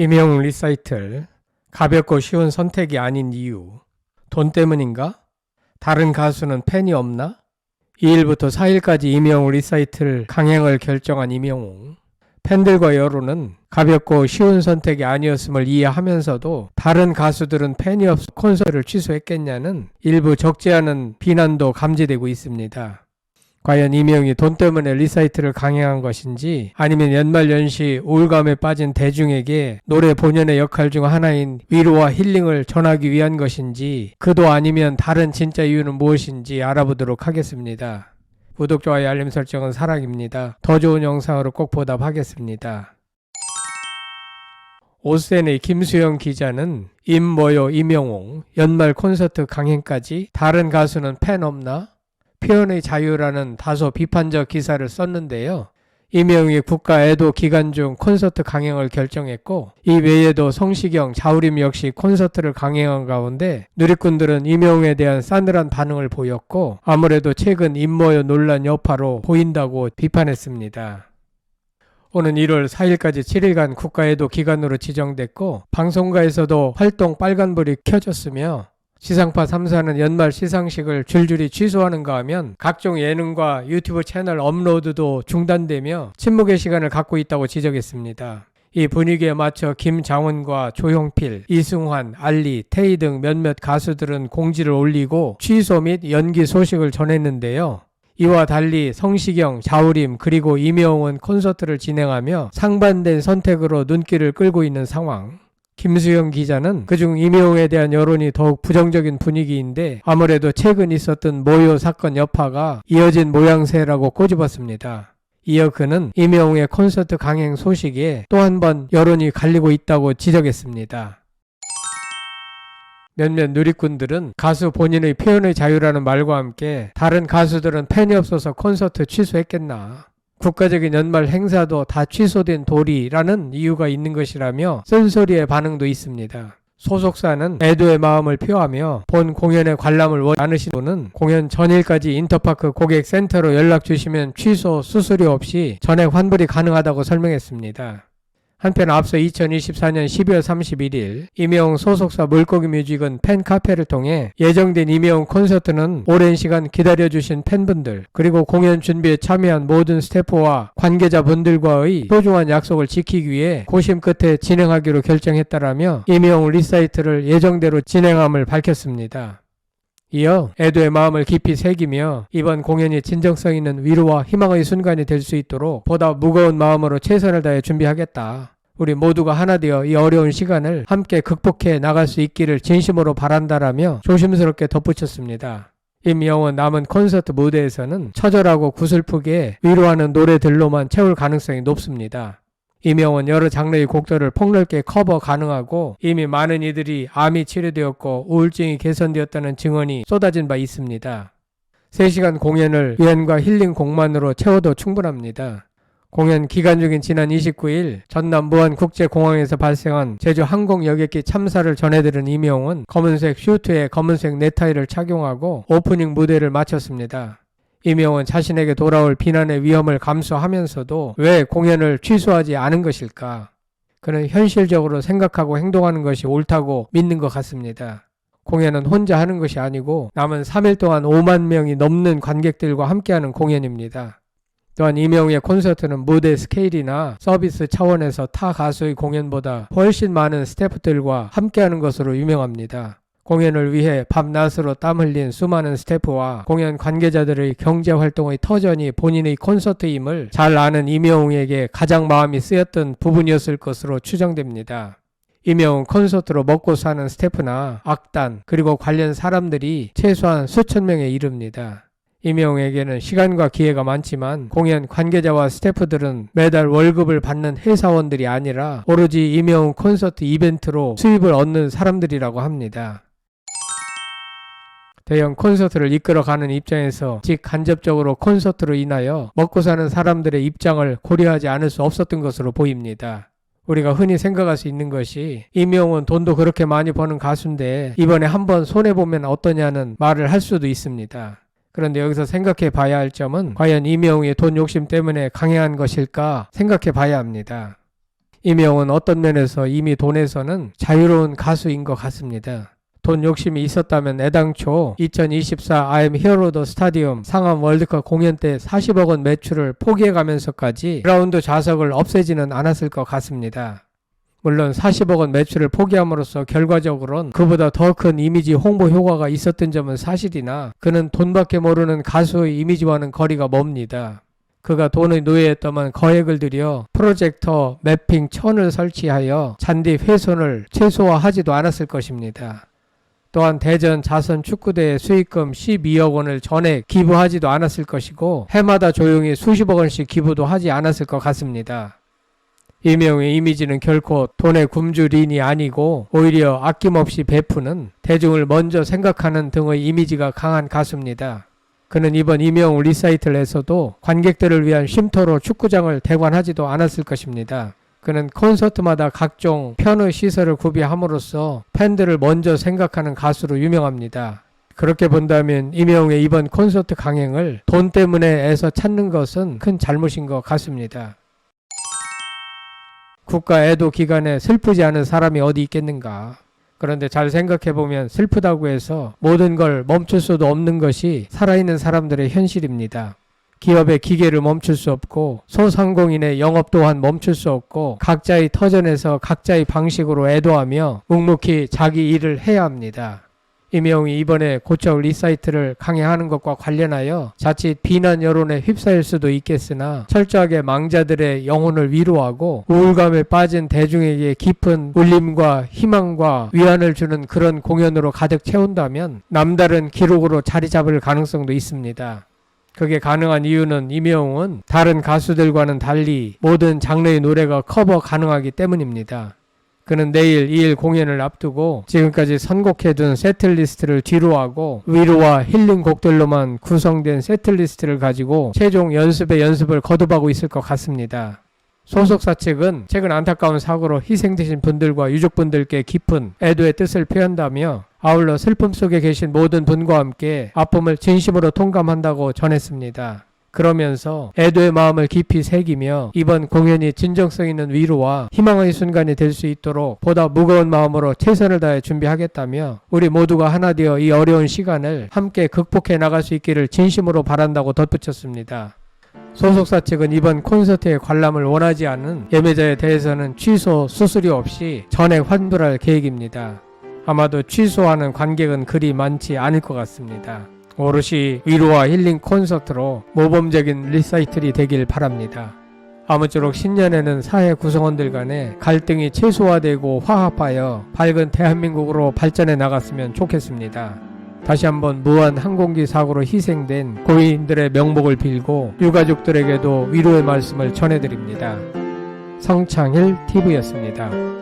임영웅 리사이틀, 가볍고 쉬운 선택이 아닌 이유. 돈 때문인가? 다른 가수는 팬이 없나? 2일부터 4일까지 임영웅 리사이틀 강행을 결정한 임영웅. 팬들과 여론은 가볍고 쉬운 선택이 아니었음을 이해하면서도 다른 가수들은 팬이 없어 콘서트를 취소했겠냐는 일부 적지 않은 비난도 감지되고 있습니다. 과연 임영웅이 돈 때문에 리사이틀을 강행한 것인지, 아니면 연말연시 우울감에 빠진 대중에게 노래 본연의 역할 중 하나인 위로와 힐링을 전하기 위한 것인지, 그도 아니면 다른 진짜 이유는 무엇인지 알아보도록 하겠습니다. 구독, 좋아요, 알림 설정은 사랑입니다. 더 좋은 영상으로 꼭 보답하겠습니다. 오센의 김수영 기자는 임뭐요 임영웅 연말 콘서트 강행까지 다른 가수는 팬 없나? 표현의 자유라는 다소 비판적 기사를 썼는데요. 임영웅이 국가 애도 기간 중 콘서트 강행을 결정했고, 이 외에도 성시경, 자우림 역시 콘서트를 강행한 가운데 누리꾼들은 임영웅에 대한 싸늘한 반응을 보였고, 아무래도 최근 임모여 논란 여파로 보인다고 비판했습니다. 오는 1월 4일까지 7일간 국가애도 기간으로 지정됐고, 방송가에서도 활동 빨간불이 켜졌으며, 지상파 3사는 연말 시상식을 줄줄이 취소하는가 하면 각종 예능과 유튜브 채널 업로드도 중단되며 침묵의 시간을 갖고 있다고 지적했습니다. 이 분위기에 맞춰 김장훈과 조용필, 이승환, 알리, 태희 등 몇몇 가수들은 공지를 올리고 취소 및 연기 소식을 전했는데요. 이와 달리 성시경, 자우림 그리고 임영웅은 콘서트를 진행하며 상반된 선택으로 눈길을 끌고 있는 상황. 김수영 기자는 그중 임영웅에 대한 여론이 더욱 부정적인 분위기인데, 아무래도 최근 있었던 모요 사건 여파가 이어진 모양새라고 꼬집었습니다. 이어 그는 임영웅의 콘서트 강행 소식에 또 한 번 여론이 갈리고 있다고 지적했습니다. 몇몇 누리꾼들은 가수 본인의 표현의 자유라는 말과 함께 다른 가수들은 팬이 없어서 콘서트 취소했겠나, 국가적인 연말 행사도 다 취소된 도리라는 이유가 있는 것이라며 쓴소리의 반응도 있습니다. 소속사는 애도의 마음을 표하며 본 공연에 관람을 원하지 않으신 분은 공연 전일까지 인터파크 고객센터로 연락 주시면 취소 수수료 없이 전액 환불이 가능하다고 설명했습니다. 한편 앞서 2024년 12월 31일 임영웅 소속사 물고기 뮤직은 팬카페를 통해 예정된 임영웅 콘서트는 오랜 시간 기다려주신 팬분들 그리고 공연 준비에 참여한 모든 스태프와 관계자분들과의 소중한 약속을 지키기 위해 고심 끝에 진행하기로 결정했다라며 임영웅 리사이트를 예정대로 진행함을 밝혔습니다. 이어 애도의 마음을 깊이 새기며 이번 공연이 진정성 있는 위로와 희망의 순간이 될 수 있도록 보다 무거운 마음으로 최선을 다해 준비하겠다. 우리 모두가 하나 되어 이 어려운 시간을 함께 극복해 나갈 수 있기를 진심으로 바란다라며 조심스럽게 덧붙였습니다. 임영웅은 남은 콘서트 무대에서는 처절하고 구슬프게 위로하는 노래들로만 채울 가능성이 높습니다. 임영웅은 여러 장르의 곡들을 폭넓게 커버 가능하고 이미 많은 이들이 암이 치료되었고 우울증이 개선되었다는 증언이 쏟아진 바 있습니다. 3시간 공연을 위안과 힐링 곡만으로 채워도 충분합니다. 공연 기간 중인 지난 29일 전남 무안국제공항에서 발생한 제주 항공 여객기 참사를 전해들은 임영웅은 검은색 슈트에 검은색 넥타이를 착용하고 오프닝 무대를 마쳤습니다. 임영웅은 자신에게 돌아올 비난의 위험을 감수하면서도 왜 공연을 취소하지 않은 것일까? 그는 현실적으로 생각하고 행동하는 것이 옳다고 믿는 것 같습니다. 공연은 혼자 하는 것이 아니고 남은 3일 동안 5만 명이 넘는 관객들과 함께하는 공연입니다. 또한 임영웅의 콘서트는 무대 스케일이나 서비스 차원에서 타 가수의 공연보다 훨씬 많은 스태프들과 함께하는 것으로 유명합니다. 공연을 위해 밤낮으로 땀 흘린 수많은 스태프와 공연 관계자들의 경제활동의 터전이 본인의 콘서트임을 잘 아는 임영웅에게 가장 마음이 쓰였던 부분이었을 것으로 추정됩니다. 임영웅 콘서트로 먹고 사는 스태프나 악단 그리고 관련 사람들이 최소한 수천 명에 이릅니다. 임영웅에게는 시간과 기회가 많지만 공연 관계자와 스태프들은 매달 월급을 받는 회사원들이 아니라 오로지 임영웅 콘서트 이벤트로 수입을 얻는 사람들이라고 합니다. 대형 콘서트를 이끌어가는 입장에서 직간접적으로 콘서트로 인하여 먹고 사는 사람들의 입장을 고려하지 않을 수 없었던 것으로 보입니다. 우리가 흔히 생각할 수 있는 것이 임영웅은 돈도 그렇게 많이 버는 가수인데 이번에 한번 손해보면 어떠냐는 말을 할 수도 있습니다. 그런데 여기서 생각해 봐야 할 점은 과연 임영웅의 돈 욕심 때문에 강행한 것일까 생각해 봐야 합니다. 이명웅은 어떤 면에서 이미 돈에서는 자유로운 가수인 것 같습니다. 돈 욕심이 있었다면 애당초 2024 I'm Hero the Stadium 상암 월드컵 공연 때 40억 원 매출을 포기해가면서까지 그라운드 좌석을 없애지는 않았을 것 같습니다. 물론 40억 원 매출을 포기함으로써 결과적으로는 그보다 더 큰 이미지 홍보 효과가 있었던 점은 사실이나 그는 돈밖에 모르는 가수의 이미지와는 거리가 멉니다. 그가 돈의 노예였다면 거액을 들여 프로젝터 매핑 1000을 설치하여 잔디 훼손을 최소화하지도 않았을 것입니다. 또한 대전 자선 축구대회 수익금 12억 원을 전액 기부하지도 않았을 것이고 해마다 조용히 수십억 원씩 기부도 하지 않았을 것 같습니다. 이명웅의 이미지는 결코 돈의 굶주린이 아니고 오히려 아낌없이 베푸는 대중을 먼저 생각하는 등의 이미지가 강한 가수입니다. 그는 이번 이명웅 리사이틀에서도 관객들을 위한 쉼터로 축구장을 대관하지도 않았을 것입니다. 그는 콘서트마다 각종 편의 시설을 구비함으로써 팬들을 먼저 생각하는 가수로 유명합니다. 그렇게 본다면 이명웅의 이번 콘서트 강행을 돈 때문에 애써 찾는 것은 큰 잘못인 것 같습니다. 국가 애도 기간에 슬프지 않은 사람이 어디 있겠는가. 그런데 잘 생각해보면 슬프다고 해서 모든 걸 멈출 수도 없는 것이 살아있는 사람들의 현실입니다. 기업의 기계를 멈출 수 없고 소상공인의 영업 또한 멈출 수 없고 각자의 터전에서 각자의 방식으로 애도하며 묵묵히 자기 일을 해야 합니다. 이명웅이 이번에 고쳐올 리사이트를 강행하는 것과 관련하여 자칫 비난 여론에 휩싸일 수도 있겠으나 철저하게 망자들의 영혼을 위로하고 우울감에 빠진 대중에게 깊은 울림과 희망과 위안을 주는 그런 공연으로 가득 채운다면 남다른 기록으로 자리 잡을 가능성도 있습니다. 그게 가능한 이유는 이명웅은 다른 가수들과는 달리 모든 장르의 노래가 커버 가능하기 때문입니다. 그는 내일 2일 공연을 앞두고 지금까지 선곡해둔 세트리스트를 뒤로하고 위로와 힐링 곡들로만 구성된 세트리스트를 가지고 최종 연습에 연습을 거듭하고 있을 것 같습니다. 소속사 측은 최근 안타까운 사고로 희생되신 분들과 유족분들께 깊은 애도의 뜻을 표한다며 아울러 슬픔 속에 계신 모든 분과 함께 아픔을 진심으로 통감한다고 전했습니다. 그러면서 애도의 마음을 깊이 새기며 이번 공연이 진정성 있는 위로와 희망의 순간이 될 수 있도록 보다 무거운 마음으로 최선을 다해 준비하겠다며 우리 모두가 하나 되어 이 어려운 시간을 함께 극복해 나갈 수 있기를 진심으로 바란다고 덧붙였습니다. 소속사 측은 이번 콘서트의 관람을 원하지 않은 예매자에 대해서는 취소 수수료 없이 전액 환불할 계획입니다. 아마도 취소하는 관객은 그리 많지 않을 것 같습니다. 오롯이 위로와 힐링 콘서트로 모범적인 리사이틀이 되길 바랍니다. 아무쪼록 신년에는 사회 구성원들 간의 갈등이 최소화되고 화합하여 밝은 대한민국으로 발전해 나갔으면 좋겠습니다. 다시 한번 무한 항공기 사고로 희생된 고인들의 명복을 빌고 유가족들에게도 위로의 말씀을 전해드립니다. 성창일 TV였습니다.